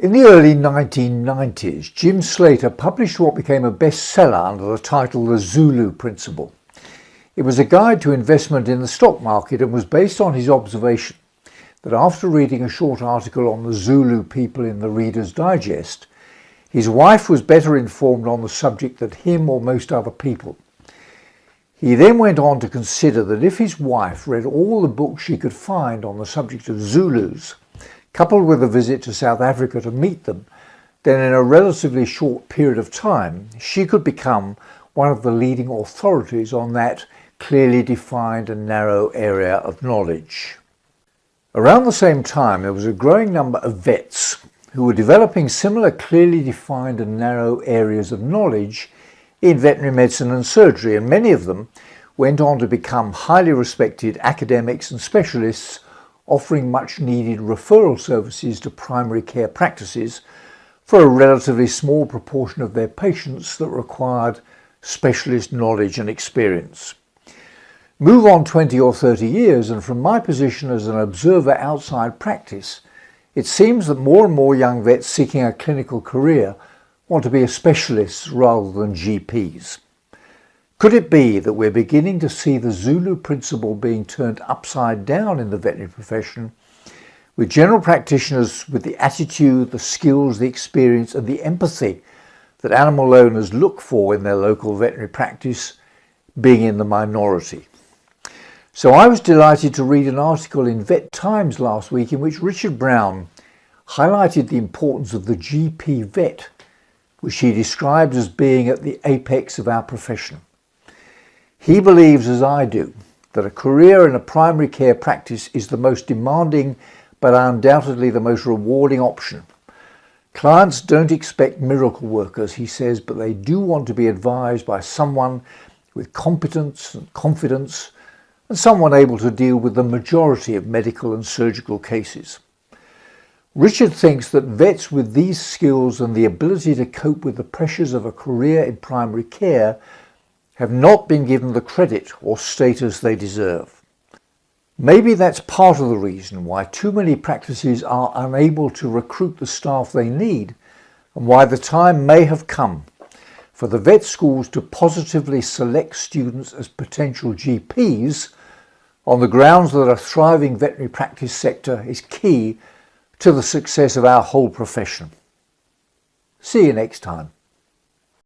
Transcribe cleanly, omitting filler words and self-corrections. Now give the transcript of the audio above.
In the early 1990s, Jim Slater published what became a bestseller under the title The Zulu Principle. It was a guide to investment in the stock market and was based on his observation that after reading a short article on the Zulu people in the Reader's Digest, his wife was better informed on the subject than him or most other people. He then went on to consider that if his wife read all the books she could find on the subject of Zulus, coupled with a visit to South Africa to meet them, then in a relatively short period of time, she could become one of the leading authorities on that clearly defined and narrow area of knowledge. Around the same time, there was a growing number of vets who were developing similar clearly defined and narrow areas of knowledge in veterinary medicine and surgery, and many of them went on to become highly respected academics and specialists offering much needed referral services to primary care practices for a relatively small proportion of their patients that required specialist knowledge and experience. Move on 20 or 30 years and from my position as an observer outside practice, it seems that more and more young vets seeking a clinical career want to be specialists rather than GPs. Could it be that we're beginning to see the Zulu principle being turned upside down in the veterinary profession, with general practitioners with the attitude, the skills, the experience and the empathy that animal owners look for in their local veterinary practice being in the minority? So I was delighted to read an article in Vet Times last week in which Richard Brown highlighted the importance of the GP vet, which he described as being at the apex of our profession. He believes, as I do, that a career in a primary care practice is the most demanding but undoubtedly the most rewarding option. Clients don't expect miracle workers, he says, but they do want to be advised by someone with competence and confidence and someone able to deal with the majority of medical and surgical cases. Richard thinks that vets with these skills and the ability to cope with the pressures of a career in primary care have not been given the credit or status they deserve. Maybe that's part of the reason why too many practices are unable to recruit the staff they need and why the time may have come for the vet schools to positively select students as potential GPs on the grounds that a thriving veterinary practice sector is key to the success of our whole profession. See you next time.